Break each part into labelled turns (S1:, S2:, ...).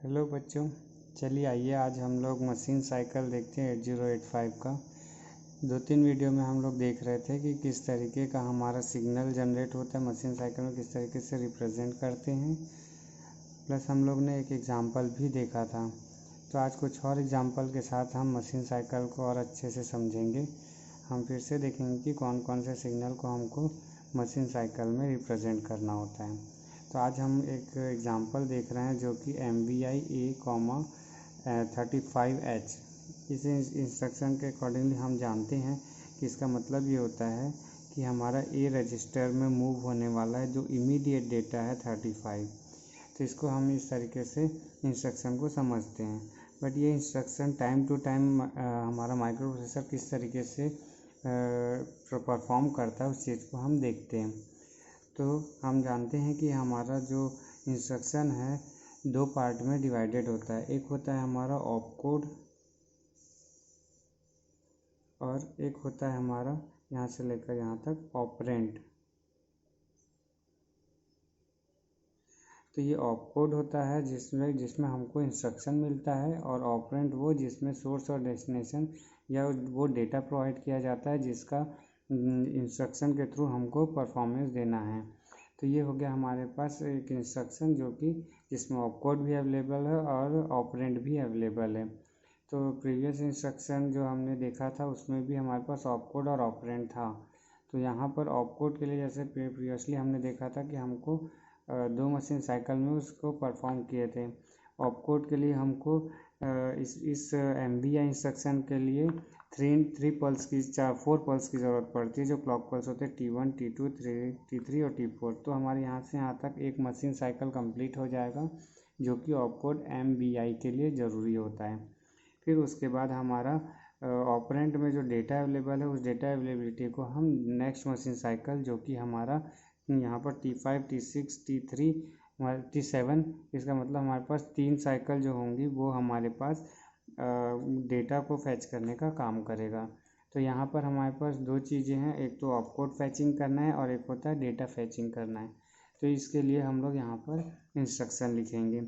S1: Hello बच्चों, चलिए आइए आज हम लोग मशीन साइकिल देखते हैं 8085 का। 2-3 वीडियो में हम लोग देख रहे थे कि किस तरीके का हमारा सिग्नल जनरेट होता है मशीन साइकिल में, किस तरीके से रिप्रेजेंट करते हैं। प्लस हम लोग ने एक एग्ज़ाम्पल भी देखा था। तो आज कुछ और एग्ज़ाम्पल के साथ हम मशीन साइकिल को और अच्छे से समझेंगे। हम फिर से देखेंगे कि कौन कौन से सिग्नल को हमको मशीन साइकिल में रिप्रेजेंट करना होता है। तो आज हम एक एग्ज़ाम्पल देख रहे हैं जो कि MVI A, 35H। इस इंस्ट्रक्शन के अकॉर्डिंगली हम जानते हैं कि इसका मतलब ये होता है कि हमारा A रजिस्टर में मूव होने वाला है जो इमीडिएट डेटा है 35। तो इसको हम इस तरीके से इंस्ट्रक्शन को समझते हैं। बट ये इंस्ट्रक्शन टाइम टू टाइम हमारा माइक्रो प्रोसेसर किस तरीके से परफॉर्म करता है उस चीज़ को हम देखते हैं। तो हम जानते हैं कि हमारा जो इंस्ट्रक्शन है 2 पार्ट में डिवाइडेड होता है। एक होता है हमारा ऑप कोड और एक होता है हमारा यहाँ से लेकर यहाँ तक ऑपरेंड। तो ये ऑप कोड होता है जिसमें हमको इंस्ट्रक्शन मिलता है, और ऑपरेंड वो जिसमें सोर्स और डेस्टिनेशन या वो डेटा प्रोवाइड किया जाता है जिसका इंस्ट्रक्शन के थ्रू हमको परफॉर्मेंस देना है। तो ये हो गया हमारे पास एक इंस्ट्रक्शन जो कि जिसमें ऑप कोड भी अवेलेबल है और ऑपरेंड भी अवेलेबल है। तो प्रीवियस इंस्ट्रक्शन जो हमने देखा था उसमें भी हमारे पास ऑप कोड और ऑपरेंड था। तो यहाँ पर ऑप कोड के लिए जैसे प्रीवियसली हमने देखा था कि हमको 2 मशीन साइकिल में उसको परफॉर्म किए थे। ऑप कोड के लिए हमको इस MVI इंस्ट्रक्शन के लिए 4 पल्स की ज़रूरत पड़ती है, जो क्लॉक पल्स होते हैं T1, T2, T3 और T4। तो हमारे यहाँ से यहाँ तक एक मशीन साइकिल कंप्लीट हो जाएगा जो कि ऑप कोड MVI के लिए ज़रूरी होता है। फिर उसके बाद हमारा ऑपरेंड में जो डेटा अवेलेबल है उस डेटा अवेलेबिलिटी को हम नेक्स्ट मशीन साइकिल जो कि हमारा यहाँ पर T5, T6, T3, T7, इसका मतलब हमारे पास 3 साइकिल जो होंगी वो हमारे पास डेटा को फैच करने का काम करेगा। तो यहाँ पर हमारे पास 2 चीज़ें हैं, एक तो ऑपकोड फैचिंग करना है और एक होता है डेटा फैचिंग करना है। तो इसके लिए हम लोग यहाँ पर इंस्ट्रक्शन लिखेंगे।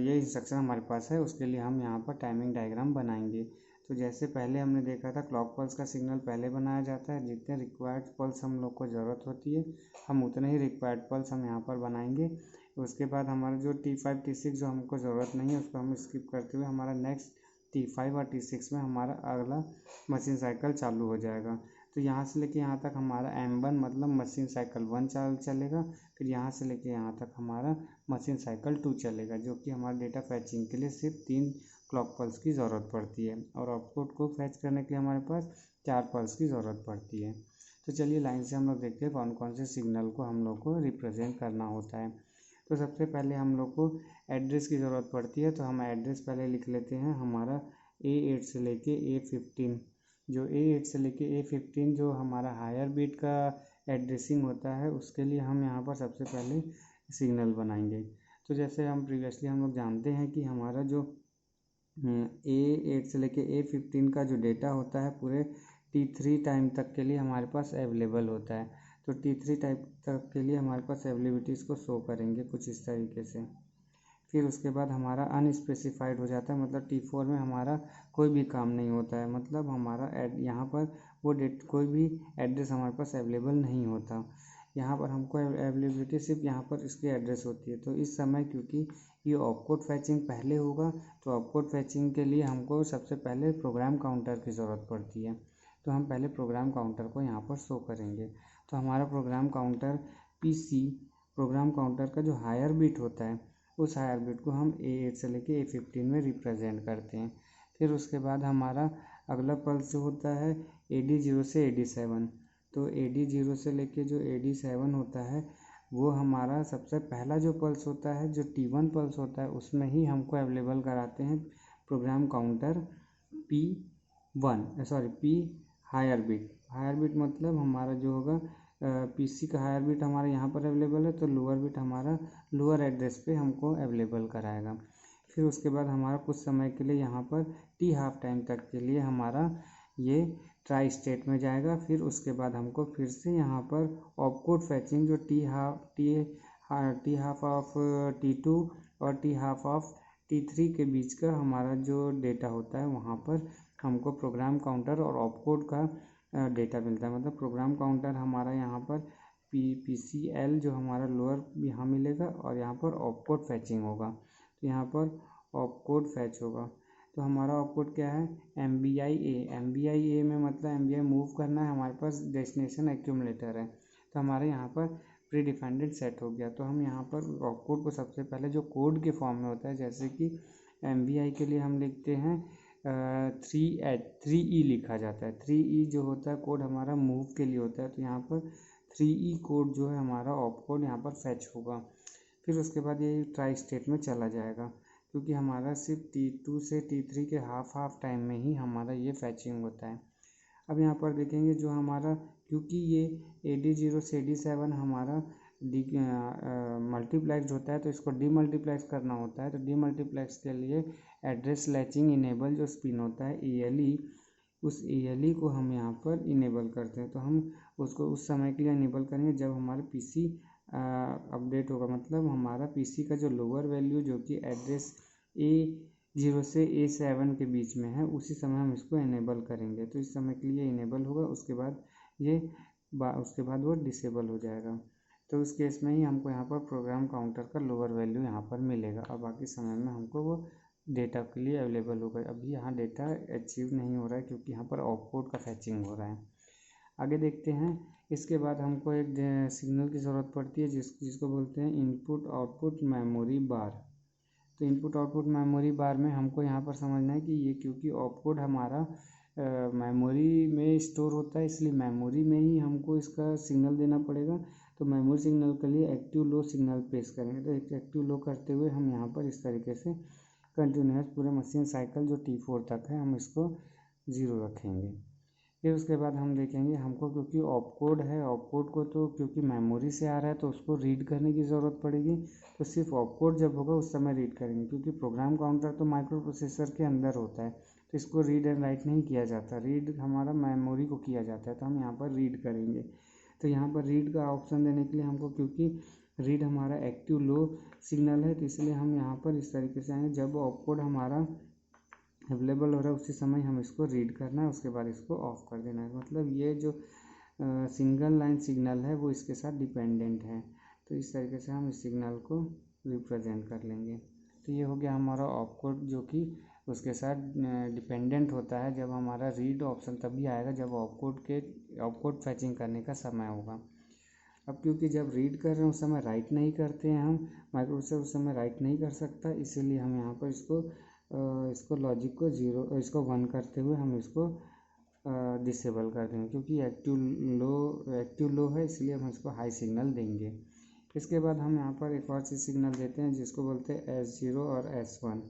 S1: ये इंस्ट्रक्शन हमारे पास है, उसके लिए हम यहाँ पर टाइमिंग डायग्राम बनाएंगे। तो जैसे पहले हमने देखा था क्लॉक पल्स का सिग्नल पहले बनाया जाता है, जितने रिक्वायर्ड पल्स हम लोग को ज़रूरत होती है हम उतने ही रिक्वायर्ड पल्स हम यहाँ पर बनाएंगे। उसके बाद हमारा जो T5, T6 जो हमको ज़रूरत नहीं है उसको हम स्किप करते हुए हमारा नेक्स्ट T5 और T6 में हमारा अगला मशीन साइकिल चालू हो जाएगा। तो यहाँ से लेके यहाँ तक हमारा M1 मतलब मशीन साइकिल 1 चलेगा। फिर यहाँ से लेके यहाँ तक हमारा मशीन साइकिल 2 चलेगा, जो कि हमारा डेटा फैचिंग के लिए सिर्फ 3 क्लॉक पल्स की ज़रूरत पड़ती है, और आउटपुट को फैच करने के लिए हमारे पास 4 पल्स की ज़रूरत पड़ती है। तो चलिए लाइन से हम लोग देखते हैं कौन कौन से सिग्नल को हम लोग को रिप्रेजेंट करना होता है। तो सबसे पहले हम लोग को एड्रेस की ज़रूरत पड़ती है। तो हम एड्रेस पहले लिख लेते हैं हमारा A8 से लेके A15। जो A8 से लेके A15 जो हमारा हायर बीट का एड्रेसिंग होता है उसके लिए हम यहाँ पर सबसे पहले सिग्नल बनाएंगे। तो जैसे हम प्रीवियसली हम लोग जानते हैं कि हमारा जो A8 से लेके A15 का जो डेटा होता है पूरे T3 टाइम तक के लिए हमारे पास अवेलेबल होता है। तो T3 टाइम तक के लिए हमारे पास अवेलेबिलिटीज़ को शो करेंगे कुछ इस तरीके से। फिर उसके बाद हमारा अनस्पेसिफाइड हो जाता है, मतलब T4 में हमारा कोई भी काम नहीं होता है, मतलब हमारा यहाँ पर वो कोई भी एड्रेस हमारे पास अवेलेबल नहीं होता। यहाँ पर हमको अवेलेबिलिटी सिर्फ यहाँ पर इसकी एड्रेस होती है। तो इस समय क्योंकि ये ऑपकोड फैचिंग पहले होगा तो ऑपकोड फैचिंग के लिए हमको सबसे पहले प्रोग्राम काउंटर की ज़रूरत पड़ती है। तो हम पहले प्रोग्राम काउंटर को यहाँ पर शो करेंगे। तो हमारा program counter PC program counter का जो हायर बीट होता है उस हायर बीट को हम A8 से लेके A15 में रिप्रेजेंट करते हैं। फिर उसके बाद हमारा अगला पल्स जो होता है AD0 से AD7। तो AD0 से लेके जो AD7 होता है वो हमारा सबसे पहला जो पल्स होता है जो T1 पल्स होता है उसमें ही हमको अवेलेबल कराते हैं program counter P higher bit मतलब हमारा जो होगा PC का हायर बीट हमारा यहाँ पर अवेलेबल है, तो लोअर बीट हमारा लोअर एड्रेस पे हमको अवेलेबल कराएगा। फिर उसके बाद हमारा कुछ समय के लिए यहाँ पर T हाफ टाइम तक के लिए हमारा ये ट्राई स्टेट में जाएगा। फिर उसके बाद हमको फिर से यहाँ पर ऑपकोड फैचिंग जो टी हाफ ऑफ T2 और T हाफ ऑफ T3 के बीच का हमारा जो डेटा होता है वहाँ पर हमको प्रोग्राम काउंटर और ऑपकोड का डेटा मिलता है। मतलब प्रोग्राम काउंटर हमारा यहाँ पर PCL जो हमारा लोअर यहाँ मिलेगा और यहाँ पर ऑपकोड फैचिंग होगा। तो यहाँ पर ऑपकोड फैच होगा। तो हमारा ऑपकोड क्या है, MBI-A में मतलब MBI मूव करना है, हमारे पास डेस्टिनेशन एक्यूमुलेटर है। तो हमारे यहाँ पर प्री डिफाइंड सेट हो गया। तो हम यहाँ पर ऑपकोड को सबसे पहले जो कोड के फॉर्म में होता है, जैसे कि MBI के लिए हम लिखते हैं 3E लिखा जाता है। 3E जो होता है कोड हमारा मूव के लिए होता है। तो यहाँ पर 3E कोड जो है हमारा ऑपकोड यहाँ पर फैच होगा। फिर उसके बाद ये ट्राई स्टेट में चला जाएगा, क्योंकि हमारा सिर्फ T2 से T3 के हाफ टाइम में ही हमारा ये फैचिंग होता है। अब यहाँ पर देखेंगे जो हमारा, क्योंकि ये AD0 से AD7 हमारा मल्टीप्लेक्स होता है, तो इसको डीमल्टीप्लेक्स करना होता है। तो डीमल्टीप्लेक्स के लिए एड्रेस लैचिंग इनेबल जो स्पिन होता है ALE, उस ALE को हम यहाँ पर इनेबल करते हैं। तो हम उसको उस समय के लिए इनेबल करेंगे जब हमारा PC अपडेट होगा। मतलब हमारा PC का जो लोअर वैल्यू जो कि एड्रेस A0 से A7 के बीच में है, उसी समय हम इसको इनेबल करेंगे। तो इस समय के लिए इनेबल होगा, उसके बाद वो डिसेबल हो जाएगा। तो उस केस में ही हमको यहाँ पर प्रोग्राम काउंटर का लोअर वैल्यू यहाँ पर मिलेगा और बाकी समय में हमको वो डेटा के लिए अवेलेबल होगा। अभी यहाँ डेटा अचीव नहीं हो रहा है क्योंकि यहाँ पर ऑपकोड का फैचिंग हो रहा है। आगे देखते हैं। इसके बाद हमको एक सिग्नल की ज़रूरत पड़ती है जिसको बोलते हैं इनपुट आउटपुट मेमोरी बार। तो इनपुट आउटपुट मेमोरी बार में हमको यहाँ पर समझना है कि ये, क्योंकि ऑपकोड हमारा मेमोरी में स्टोर होता है, इसलिए मेमोरी में ही हमको इसका सिग्नल देना पड़ेगा। तो मेमोरी सिग्नल के लिए एक्टिव लो सिग्नल पेश करेंगे। तो एक एक्टिव लो करते हुए हम यहाँ पर इस तरीके से कंटिन्यूस पूरे मशीन साइकिल जो T4 तक है हम इसको 0 रखेंगे। फिर उसके बाद हम देखेंगे हमको, क्योंकि ऑपकोड है, ऑपकोड को तो क्योंकि मेमोरी से आ रहा है तो उसको रीड करने की ज़रूरत पड़ेगी। तो सिर्फ ऑपकोड जब होगा उस समय रीड करेंगे, क्योंकि प्रोग्राम काउंटर तो माइक्रो प्रोसेसर के अंदर होता है, तो इसको रीड एंड राइट नहीं किया जाता। रीड हमारा मेमोरी को किया जाता है, तो हम यहाँ पर रीड करेंगे। तो यहाँ पर रीड का ऑप्शन देने के लिए हमको, क्योंकि रीड हमारा एक्टिव लो सिग्नल है, तो इसलिए हम यहाँ पर इस तरीके से आएंगे, जब ऑपकोड हमारा अवेलेबल हो रहा है उसी समय हम इसको रीड करना है, उसके बाद इसको ऑफ कर देना है। मतलब ये जो सिंगल लाइन सिग्नल है वो इसके साथ डिपेंडेंट है। तो इस तरीके से हम इस सिग्नल को रिप्रेजेंट कर लेंगे। तो ये हो गया हमारा ऑपकोड जो कि उसके साथ डिपेंडेंट होता है। जब हमारा रीड ऑप्शन तभी आएगा जब ऑपकोड फैचिंग करने का समय होगा। अब क्योंकि जब रीड कर रहे हैं उस समय राइट नहीं करते हैं, हम माइक्रोप्रोसेसर उस समय राइट नहीं कर सकता, इसीलिए हम यहाँ पर इसको लॉजिक को 0 इसको 1 करते हुए हम इसको डिसेबल कर देंगे, क्योंकि एक्टिव लो है, इसलिए हम इसको हाई सिग्नल देंगे। इसके बाद हम यहाँ पर एक और चीज़ सिग्नल देते हैं जिसको बोलते हैं S0 और S1,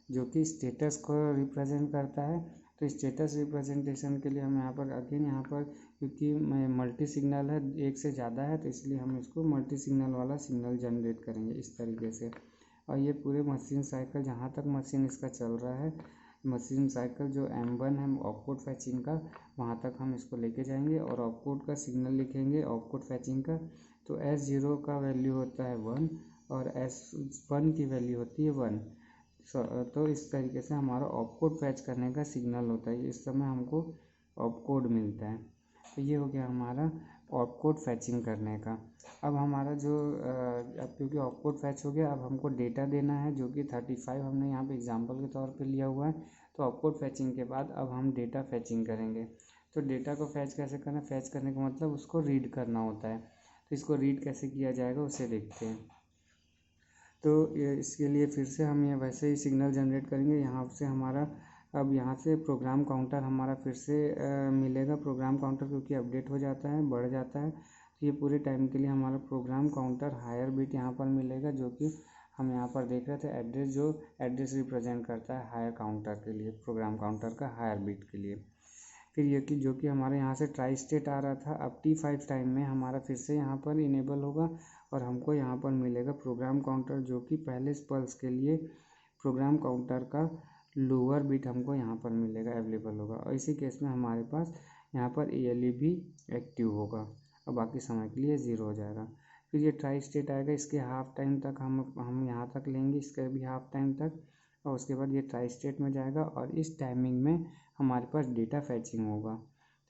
S1: जो कि स्टेटस को रिप्रेजेंट करता है। तो स्टेटस रिप्रेजेंटेशन के लिए हम यहाँ पर यहाँ पर क्योंकि मल्टी सिग्नल है, एक से ज़्यादा है, तो इसलिए हम इसको मल्टी सिग्नल वाला सिग्नल जनरेट करेंगे इस तरीके से। और ये पूरे मशीन साइकिल जहाँ तक मशीन इसका चल रहा है, मशीन साइकिल जो M1 है ऑपकोड फैचिंग का, वहाँ तक हम इसको लेके जाएंगे और ऑपकोड का सिग्नल लिखेंगे ऑपकोड फैचिंग का। तो S0 का वैल्यू होता है 1 और S1 की वैल्यू होती है 1। तो इस तरीके से हमारा ऑपकोड फैच करने का सिग्नल होता है। इस समय हमको ऑपकोड मिलता है। तो ये हो गया हमारा ऑपकोड फैचिंग करने का। अब हमारा अब क्योंकि ऑपकोड फैच हो गया, अब हमको डेटा देना है जो कि 35 हमने यहाँ पे एग्जांपल के तौर पे लिया हुआ है। तो ऑपकोड फैचिंग के बाद अब हम डेटा फैचिंग करेंगे। तो डेटा को फैच कैसे करना, फैच करने का मतलब उसको रीड करना होता है। तो इसको रीड कैसे किया जाएगा उसे देखते हैं। तो इसके लिए फिर से हम ये वैसे ही सिग्नल जनरेट करेंगे। यहाँ से हमारा अब यहाँ से प्रोग्राम काउंटर हमारा फिर से मिलेगा। प्रोग्राम काउंटर क्योंकि अपडेट हो जाता है, बढ़ जाता है, तो ये पूरे टाइम के लिए हमारा प्रोग्राम काउंटर हायर बिट यहाँ पर मिलेगा, जो कि हम यहाँ पर देख रहे थे एड्रेस रिप्रेजेंट करता है हायर काउंटर के लिए, प्रोग्राम काउंटर का हायर बिट के लिए। फिर ये कि जो कि हमारे यहाँ से ट्राई स्टेट आ रहा था, अब T5 टाइम में हमारा फिर से यहाँ पर इनेबल होगा और हमको यहाँ पर मिलेगा प्रोग्राम काउंटर, जो कि पहले पल्स के लिए प्रोग्राम काउंटर का लोअर बिट हमको यहाँ पर मिलेगा, अवेलेबल होगा। और इसी केस में हमारे पास यहाँ पर ALE भी एक्टिव होगा और बाकी समय के लिए 0 हो जाएगा। फिर ये ट्राई स्टेट आएगा, इसके हाफ टाइम तक हम यहाँ तक लेंगे, इसके भी हाफ टाइम तक। और उसके बाद ये ट्राई स्टेट में जाएगा और इस टाइमिंग में हमारे पास डेटा फैचिंग होगा।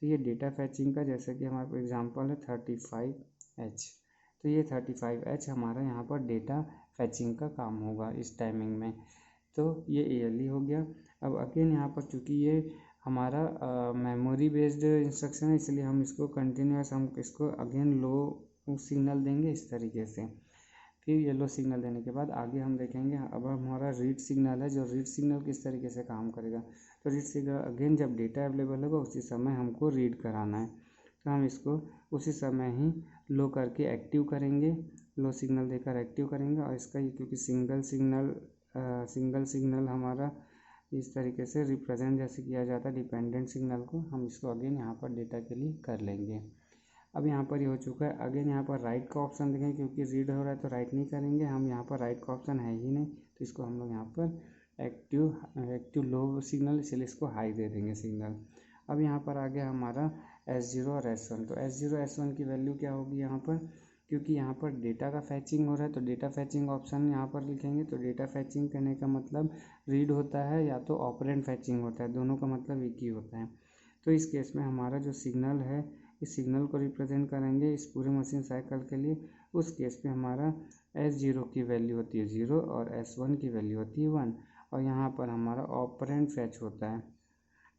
S1: तो ये डेटा फैचिंग का जैसे कि हमारे पास एग्जांपल है 35H, तो ये 35H हमारा यहाँ पर डेटा फैचिंग का काम होगा इस टाइमिंग में। तो ये ALE हो गया। अब अगेन यहाँ पर चूँकि ये हमारा मेमोरी बेस्ड इंस्ट्रक्शन है, इसलिए हम इसको कंटिन्यूस हम इसको अगेन लो सिग्नल देंगे इस तरीके से। फिर येलो सिग्नल देने के बाद आगे हम देखेंगे अब हमारा रीड सिग्नल है, जो रीड सिग्नल किस तरीके से काम करेगा। तो रीड सिग्नल अगेन जब डेटा अवेलेबल होगा उसी समय हमको रीड कराना है, तो हम इसको उसी समय ही लो करके एक्टिव करेंगे, लो सिग्नल देकर एक्टिव करेंगे। और इसका ये क्योंकि सिंगल सिग्नल हमारा इस तरीके से रिप्रेजेंट जैसे किया जाता है डिपेंडेंट सिग्नल को, हम इसको अगेन यहाँ पर डेटा के लिए कर लेंगे। अब यहाँ पर ये हो चुका है। अगेन यहाँ पर राइट का ऑप्शन देखेंगे, क्योंकि रीड हो रहा है तो राइट नहीं करेंगे हम, यहाँ पर राइट का ऑप्शन है ही नहीं, तो इसको हम लोग यहाँ पर एक्टिव लो सिग्नल, इसलिए इसको हाई दे देंगे सिग्नल। अब यहाँ पर आ गया हमारा S0 और S1। तो S0 S1 की वैल्यू क्या होगी यहाँ पर, क्योंकि यहाँ पर डेटा का फैचिंग हो रहा है तो डेटा फैचिंग ऑप्शन यहाँ पर लिखेंगे। तो डेटा फैचिंग करने का मतलब रीड होता है या तो ऑपरेंड फैचिंग होता है, दोनों का मतलब एक ही होता है। तो इस केस में हमारा जो सिग्नल है इस सिग्नल को रिप्रेजेंट करेंगे इस पूरे मशीन साइकिल के लिए। उस केस में हमारा S0 की वैल्यू होती है 0 और S1 की वैल्यू होती है 1, और यहाँ पर हमारा ऑपरेंड फैच होता है।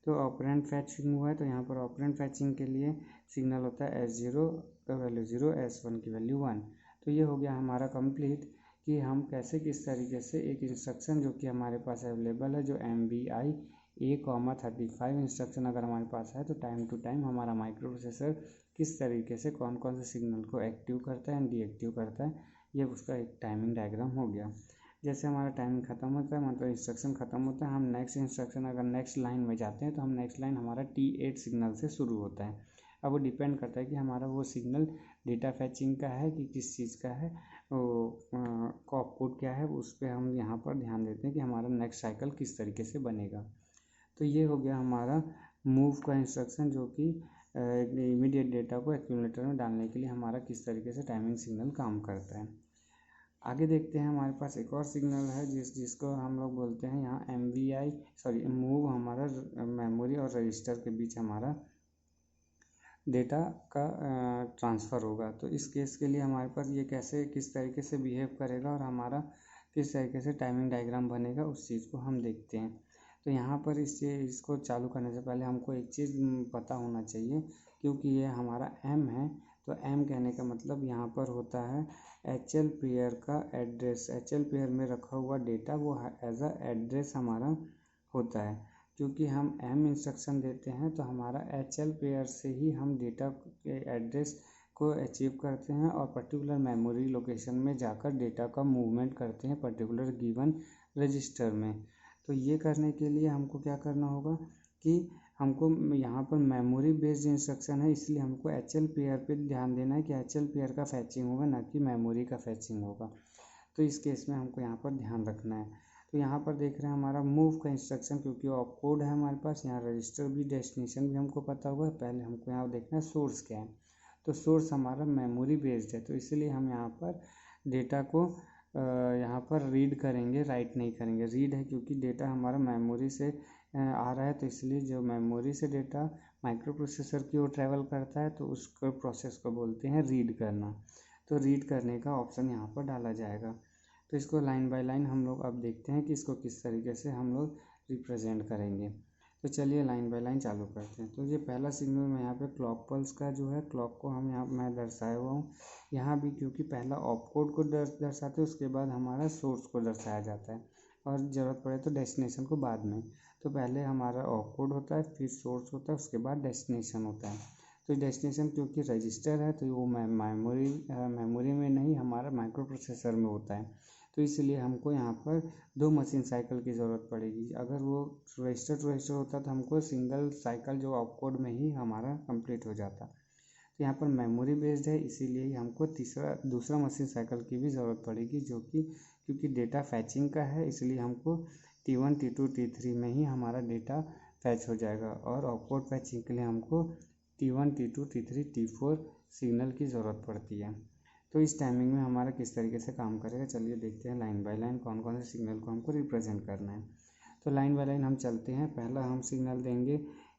S1: तो ऑपरेंड फैचिंग हुआ है तो यहाँ पर ऑपरेंड फैचिंग के लिए सिग्नल होता है S0 का वैल्यू 0, S1 की वैल्यू 1। तो ये हो गया हमारा कंप्लीट कि हम कैसे किस तरीके से एक इंस्ट्रक्शन जो कि हमारे पास अवेलेबल है, जो MVI A35 इंस्ट्रक्शन अगर हमारे पास है, तो टाइम टू टाइम हमारा माइक्रो प्रोसेसर किस तरीके से कौन कौन से सिग्नल को एक्टिव करता है एंड डीएक्टिव करता है, ये उसका एक टाइमिंग डायग्राम हो गया। जैसे हमारा टाइमिंग ख़त्म होता है, मतलब इंस्ट्रक्शन ख़त्म होता है, हम नेक्स्ट इंस्ट्रक्शन अगर नेक्स्ट लाइन में जाते हैं तो हम नेक्स्ट लाइन हमारा T8 सिग्नल से शुरू होता है। अब वो डिपेंड करता है कि हमारा वो सिग्नल डेटा फैचिंग का है कि किस चीज़ का है, वो आउटपुट क्या है, उस पर हम यहाँ पर ध्यान देते हैं कि हमारा नेक्स्ट साइकिल किस तरीके से बनेगा। तो ये हो गया हमारा मूव का इंस्ट्रक्शन, जो कि इमीडिएट डेटा को एक्यूमुलेटर में डालने के लिए हमारा किस तरीके से टाइमिंग सिग्नल काम करता है। आगे देखते हैं, हमारे पास एक और सिग्नल है जिसको हम लोग बोलते हैं यहाँ मूव। हमारा मेमोरी और रजिस्टर के बीच हमारा डेटा का ट्रांसफ़र होगा। तो इस केस के लिए हमारे पास ये कैसे किस तरीके से बिहेव करेगा और हमारा किस तरीके से टाइमिंग डायग्राम बनेगा, उस चीज़ को हम देखते हैं। तो यहाँ पर इसको चालू करने से पहले हमको एक चीज़ पता होना चाहिए, क्योंकि ये हमारा M है। तो M कहने का मतलब यहाँ पर होता है HL पेयर का एड्रेस। HL पेयर में रखा हुआ डेटा वो एज अ एड्रेस हमारा होता है। क्योंकि हम M इंस्ट्रक्शन देते हैं तो हमारा HL पेयर से ही हम डेटा के एड्रेस को अचीव करते हैं और पर्टिकुलर मेमोरी लोकेशन में जाकर डेटा का मूवमेंट करते हैं पर्टिकुलर गिवन रजिस्टर में। तो ये करने के लिए हमको क्या करना होगा कि हमको यहाँ पर मेमोरी बेस्ड इंस्ट्रक्शन है, इसलिए हमको HL पेयर पे ध्यान देना है कि HL पेयर का फैचिंग होगा, ना कि मेमोरी का फैचिंग होगा। तो इस केस में हमको यहाँ पर ध्यान रखना है। तो यहाँ पर देख रहे हैं हमारा मूव का इंस्ट्रक्शन, क्योंकि ऑप कोड है हमारे पास, यहाँ रजिस्टर भी डेस्टिनेशन भी हमको पता हुआ है। पहले हमको यहाँ देखना है सोर्स क्या है। तो सोर्स हमारा मेमोरी बेस्ड है, तो इसलिए हम यहाँ पर डेटा को यहाँ पर रीड करेंगे, राइट नहीं करेंगे। रीड है क्योंकि डेटा हमारा मेमोरी से आ रहा है, तो इसलिए जो मेमोरी से डेटा माइक्रो प्रोसेसर की ओर ट्रैवल करता है तो उस प्रोसेस को बोलते हैं रीड करना। तो रीड करने का ऑप्शन यहाँ पर डाला जाएगा। तो इसको लाइन बाय लाइन हम लोग अब देखते हैं कि इसको किस तरीके से हम लोग रिप्रेजेंट करेंगे। तो चलिए लाइन बाय लाइन चालू करते हैं। तो ये पहला सिग्नल में यहाँ पे क्लॉक पल्स का जो है, क्लॉक को हम यहाँ मैं दर्शाया हुआ हूँ यहाँ भी, क्योंकि पहला ऑप कोड को दर्शाते हैं, उसके बाद हमारा सोर्स को दर्शाया जाता है, और ज़रूरत पड़े तो डेस्टिनेशन को बाद में। तो पहले हमारा ऑप कोड होता है, फिर सोर्स होता है, उसके बाद डेस्टिनेशन होता है। तो डेस्टिनेशन क्योंकि रजिस्टर है तो वो मेमोरी में नहीं, हमारा माइक्रो प्रोसेसर में होता है। तो इसलिए हमको यहाँ पर 2 मशीन साइकिल की ज़रूरत पड़ेगी। अगर वो रजिस्टर टू रजिस्टर होता तो हमको सिंगल साइकिल जो ऑप कोड में ही हमारा कंप्लीट हो जाता। तो यहाँ पर मेमोरी बेस्ड है, इसीलिए हमको दूसरा मशीन साइकिल की भी ज़रूरत पड़ेगी, जो कि क्योंकि डेटा फैचिंग का है, इसलिए हमको T1 T2 T3 में ही हमारा डेटा फैच हो जाएगा। और ऑपकोड फैचिंग के लिए हमको T1 T2 T3 T4 signal की ज़रूरत पड़ती है। तो इस टाइमिंग में हमारा किस तरीके से काम करेगा, चलिए देखते हैं लाइन बाय लाइन कौन कौन से सिग्नल को हमको रिप्रेजेंट करना है। तो लाइन बाय लाइन हम चलते हैं। पहला हम सिग्नल देंगे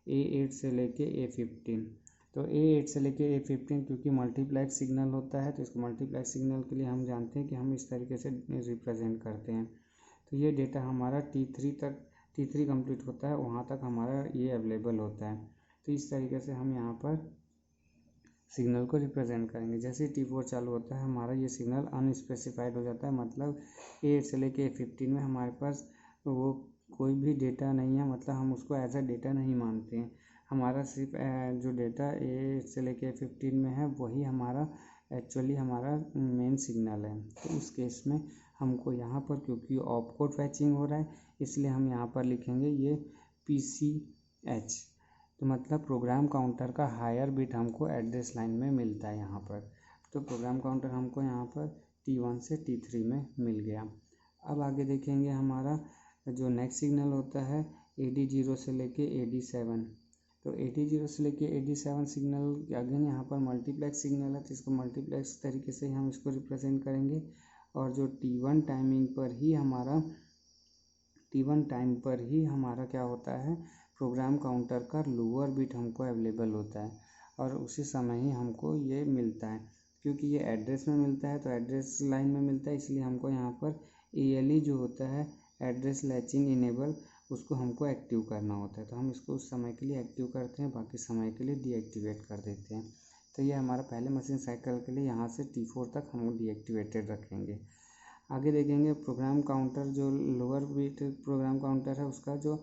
S1: A8 से लेके A15। तो A8 से लेके A15 क्योंकि मल्टीप्लेक्स सिग्नल होता है, तो इसको मल्टीप्लेक्स सिग्नल के लिए हम जानते हैं कि हम इस तरीके से रिप्रेजेंट करते हैं। तो ये डेटा हमारा T3 कंप्लीट होता है, वहाँ तक हमारा ये अवेलेबल होता है। तो इस तरीके से हम यहाँ पर सिग्नल को रिप्रेजेंट करेंगे। जैसे ही T4 चालू होता है हमारा ये सिग्नल अनस्पेसिफाइड हो जाता है, मतलब A8 से लेके A15 में हमारे पास वो कोई भी डेटा नहीं है, मतलब हम उसको एज अ डेटा नहीं मानते हैं। हमारा सिर्फ जो डेटा A8 से लेके A15 में है वही हमारा एक्चुअली हमारा मेन सिग्नल है। तो उस केस में हमको यहाँ पर, क्योंकि ऑपकोड फैचिंग हो रहा है, इसलिए हम यहाँ पर लिखेंगे ये PCH। तो मतलब प्रोग्राम काउंटर का हायर बिट हमको एड्रेस लाइन में मिलता है यहाँ पर। तो प्रोग्राम काउंटर हमको यहाँ पर T1 से T3 में मिल गया। अब आगे देखेंगे हमारा जो नेक्स्ट सिग्नल होता है AD0 से लेके AD7। तो AD0 से लेके AD7 सिग्नल अगेन यहाँ पर मल्टीप्लेक्स सिग्नल है, तो इसको मल्टीप्लेक्स तरीके से हम इसको रिप्रेजेंट करेंगे। और जो T1 टाइम पर ही हमारा क्या होता है, प्रोग्राम काउंटर का लोअर बिट हमको अवेलेबल होता है, और उसी समय ही हमको ये मिलता है। क्योंकि ये एड्रेस में मिलता है तो एड्रेस लाइन में मिलता है, इसलिए हमको यहाँ पर ALE जो होता है एड्रेस लैचिंग इनेबल, उसको हमको एक्टिव करना होता है। तो हम इसको उस समय के लिए एक्टिव करते हैं, बाकी समय के लिए डीएक्टिवेट कर देते हैं। तो ये हमारा पहले मशीन साइकिल के लिए यहाँ से T4 तक हम डीएक्टिवेटेड रखेंगे। आगे देखेंगे प्रोग्राम काउंटर, जो लोअर बिट प्रोग्राम काउंटर है उसका जो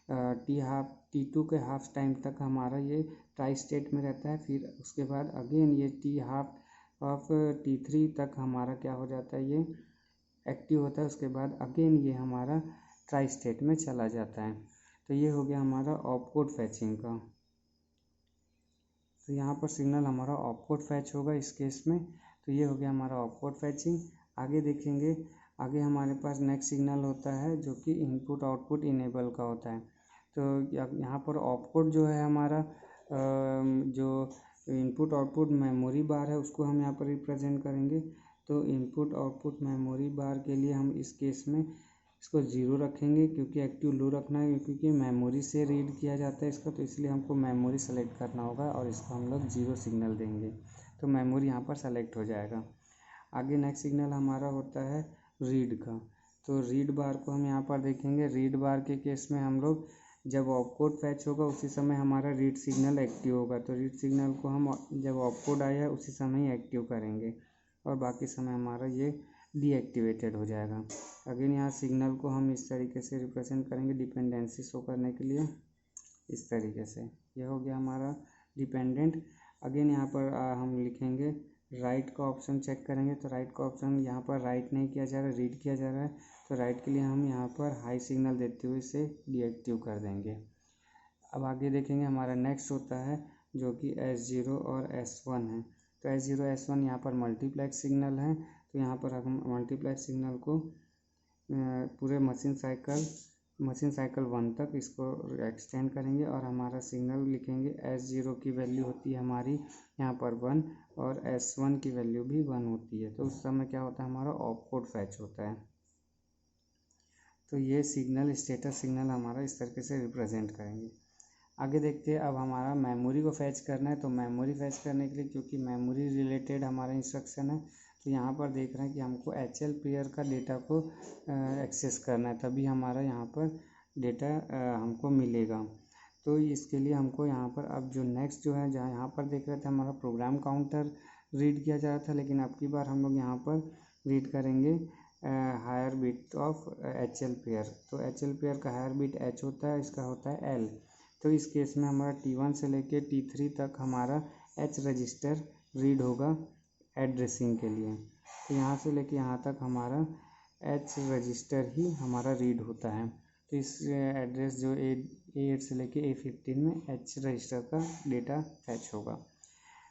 S1: T2 के हाफ टाइम तक हमारा ये ट्राई स्टेट में रहता है। फिर उसके बाद अगेन ये T1/2 ऑफ T3 तक हमारा क्या हो जाता है, ये एक्टिव होता है। उसके बाद अगेन ये हमारा ट्राई स्टेट में चला जाता है। तो ये हो गया हमारा ऑपकोड फैचिंग का। तो यहाँ पर सिग्नल हमारा ऑपकोड फैच होगा इस केस में। तो ये हो गया हमारा ऑपकोड फैचिंग। आगे देखेंगे, आगे हमारे पास नेक्स्ट सिग्नल होता है जो कि इनपुट आउटपुट इनेबल का होता है। तो यहाँ पर ऑपकोड जो है हमारा जो इनपुट आउटपुट मेमोरी बार है उसको हम यहाँ पर रिप्रेजेंट करेंगे। तो इनपुट आउटपुट मेमोरी बार के लिए हम इस केस में इसको 0 रखेंगे, क्योंकि एक्टिव लो रखना है, क्योंकि मेमोरी से रीड किया जाता है इसका, तो इसलिए हमको मेमोरी सेलेक्ट करना होगा और इसको हम लोग 0 सिग्नल देंगे। तो मेमोरी यहाँ पर सेलेक्ट हो जाएगा। आगे नेक्स्ट सिग्नल हमारा होता है रीड का। तो रीड बार को हम यहाँ पर देखेंगे। रीड बार के केस में हम लोग जब ऑपकोड फैच होगा उसी समय हमारा रीड सिग्नल एक्टिव होगा। तो रीड सिग्नल को हम जब ऑपकोड आया है उसी समय ही एक्टिव करेंगे, और बाकी समय हमारा ये डीएक्टिवेटेड हो जाएगा। अगेन यहाँ सिग्नल को हम इस तरीके से रिप्रेजेंट करेंगे डिपेंडेंसी शो करने के लिए, इस तरीके से। ये हो गया हमारा डिपेंडेंट। अगेन यहाँ पर हम लिखेंगे राइट का ऑप्शन चेक करेंगे। तो राइट का ऑप्शन यहाँ पर राइट नहीं किया जा रहा है, रीड किया जा रहा है। तो राइट के लिए हम यहाँ पर हाई सिग्नल देते हुए इसे डीएक्टिव कर देंगे। अब आगे देखेंगे हमारा नेक्स्ट होता है जो कि S0 और S1 है। तो S0 S1 यहाँ पर मल्टीप्लेक्स सिग्नल है। तो यहाँ पर हम मल्टीप्लेक्स सिग्नल को पूरे मशीन साइकिल 1 तक इसको एक्सटेंड करेंगे, और हमारा सिग्नल लिखेंगे S0 की वैल्यू होती है हमारी यहाँ पर 1, और S1 की वैल्यू भी 1 होती है। तो उस समय क्या होता है, हमारा ऑपकोड फैच होता है। तो ये सिग्नल स्टेटस सिग्नल हमारा इस तरीके से रिप्रेजेंट करेंगे। आगे देखते हैं, अब हमारा मेमोरी को फैच करना है। तो मेमोरी फैच करने के लिए, क्योंकि मेमोरी रिलेटेड हमारा इंस्ट्रक्शन है, तो यहाँ पर देख रहे हैं कि हमको HL पेयर का डेटा को एक्सेस करना है, तभी हमारा यहाँ पर डेटा हमको मिलेगा। तो इसके लिए हमको यहाँ पर अब जो नेक्स्ट जो है, जहाँ यहाँ पर देख रहे थे हमारा प्रोग्राम काउंटर रीड किया जा रहा था, लेकिन अब की बार हम लोग यहाँ पर रीड करेंगे higher bit of HL pair. तो HL पेयर का हायर बिट H होता है, इसका होता है L। तो इस केस में हमारा T1 से लेके T3 तक हमारा H रजिस्टर रीड होगा एड्रेसिंग के लिए। तो यहाँ से लेके यहाँ तक हमारा H रजिस्टर ही हमारा रीड होता है। तो इस एड्रेस जो A8 से लेके A15 में H रजिस्टर का डेटा फैच होगा।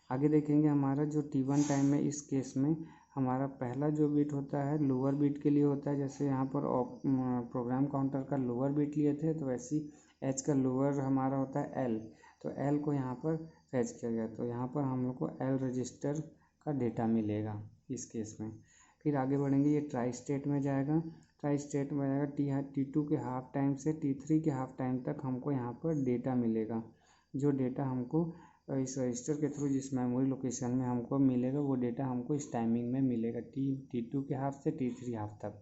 S1: आगे देखेंगे हमारा जो T1 टाइम में, इस केस में हमारा पहला जो बिट होता है लोअर बिट के लिए होता है। जैसे यहाँ पर प्रोग्राम काउंटर का लोअर बिट लिए थे, तो वैसे H का लोअर हमारा होता है L। तो L को यहाँ पर फैच किया गया, तो यहाँ पर हम लोग को L रजिस्टर का डेटा मिलेगा। इस केस में। फिर आगे बढ़ेंगे, ये ट्राई स्टेट में जाएगा। ट्राई स्टेट में जाएगा T2 के हाफ टाइम से T3 के हाफ टाइम तक हमको यहाँ पर डेटा मिलेगा। जो डेटा हमको इस रजिस्टर के थ्रू जिस मेमोरी लोकेशन में हमको मिलेगा वो डेटा हमको इस टाइमिंग में मिलेगा T2 के हाफ से T3 हाफ तक।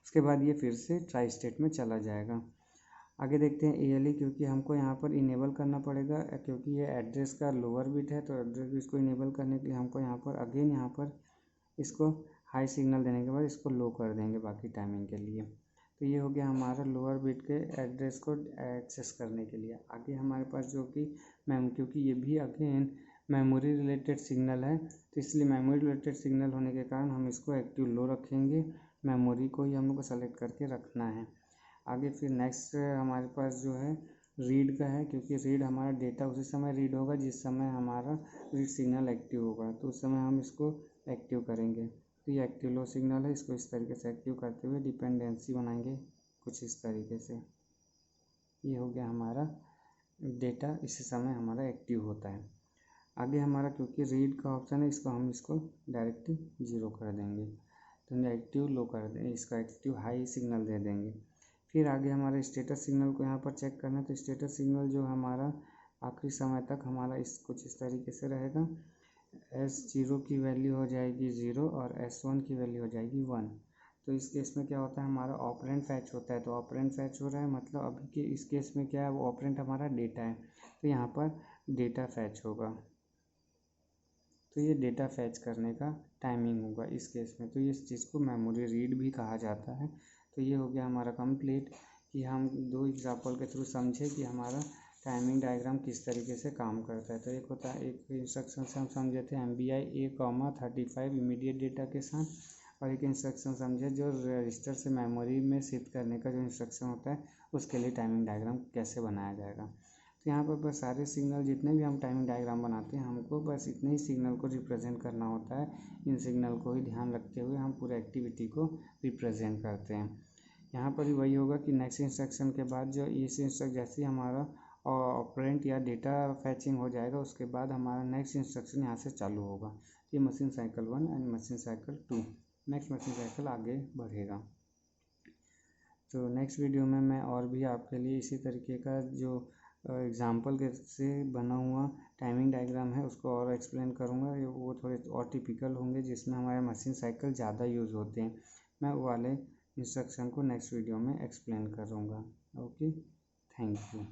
S1: उसके बाद ये फिर से ट्राई स्टेट में चला जाएगा। आगे देखते हैं ALE, क्योंकि हमको यहाँ पर इनेबल करना पड़ेगा, क्योंकि ये एड्रेस का लोअर बिट है, तो एड्रेस बिट को इनेबल करने के लिए हमको यहाँ पर अगेन यहाँ पर इसको हाई सिग्नल देने के बाद इसको लो कर देंगे बाकी टाइमिंग के लिए। तो ये हो गया हमारा लोअर बिट के एड्रेस को एक्सेस करने के लिए। आगे हमारे पास जो कि क्योंकि ये भी अगेन मेमोरी रिलेटेड सिग्नल है, तो इसलिए मेमोरी रिलेटेड सिग्नल होने के कारण हम इसको एक्टिव लो रखेंगे। मेमोरी को ही हम लोग को सेलेक्ट करके रखना है। आगे फिर नेक्स्ट हमारे पास जो है रीड का है, क्योंकि रीड हमारा डेटा उसी समय रीड होगा जिस समय हमारा रीड सिग्नल एक्टिव होगा, तो उस समय हम इसको एक्टिव करेंगे। तो ये एक्टिव लो सिग्नल है, इसको इस तरीके से एक्टिव करते हुए डिपेंडेंसी बनाएंगे कुछ इस तरीके से। ये हो गया हमारा डेटा इसी समय हमारा एक्टिव होता है। आगे हमारा क्योंकि रीड का ऑप्शन है, इसको डायरेक्ट 0 कर देंगे, तो एक्टिव लो कर देंगे, इसका एक्टिव हाई सिग्नल दे देंगे। फिर आगे हमारे स्टेटस सिग्नल को यहाँ पर चेक करना है, तो स्टेटस सिग्नल जो हमारा आखिरी समय तक हमारा कुछ इस तरीके से रहेगा। S0 की वैल्यू हो जाएगी 0 और S1 की वैल्यू हो जाएगी 1। तो इस केस में क्या होता है, हमारा ऑपरेंड फैच होता है, तो ऑपरेंड फैच हो रहा है मतलब अभी के इस केस में क्या है, वो ऑपरेंड हमारा डेटा है, तो यहाँ पर डेटा फैच होगा। तो ये डेटा फैच करने का टाइमिंग होगा इस केस में। तो इस चीज़ को मेमोरी रीड भी कहा जाता है। तो ये हो गया हमारा कंप्लीट, कि हम 2 एग्जाम्पल के थ्रू समझे कि हमारा टाइमिंग डायग्राम किस तरीके से काम करता है। तो एक होता है, एक इंस्ट्रक्शन से हम समझे थे MBI A, 35 इमीडिएट डेटा के साथ, और एक इंस्ट्रक्शन समझे जो रजिस्टर से मेमोरी में शिफ्ट करने का जो इंस्ट्रक्शन होता है उसके लिए टाइमिंग डायग्राम कैसे बनाया जाएगा। तो यहाँ पर बस सारे सिग्नल जितने भी हम टाइमिंग डायग्राम बनाते हैं, हमको बस इतने ही सिग्नल को रिप्रेजेंट करना होता है। इन सिग्नल को ही ध्यान रखते हुए हम पूरे एक्टिविटी को रिप्रेजेंट करते हैं। यहाँ पर भी वही होगा कि नेक्स्ट इंस्ट्रक्शन के बाद जो इस इंस्ट्रक्शन जैसे हमारा ऑपरेंट या डेटा फैचिंग हो जाएगा, उसके बाद हमारा नेक्स्ट इंस्ट्रक्शन यहाँ से चालू होगा। ये machine cycle 1 and machine cycle 2, next machine cycle आगे बढ़ेगा। तो नेक्स्ट वीडियो में मैं और भी आपके लिए इसी तरीके का जो एग्जाम्पल से बना हुआ टाइमिंग डायग्राम है उसको और एक्सप्लेन करूँगा। वो थोड़े और टिपिकल होंगे जिसमें हमारे मशीन साइकिल ज़्यादा यूज़ होते हैं। मैं वो वाले इंस्ट्रक्शन को नेक्स्ट वीडियो में एक्सप्लेन करूँगा। Okay, thank you.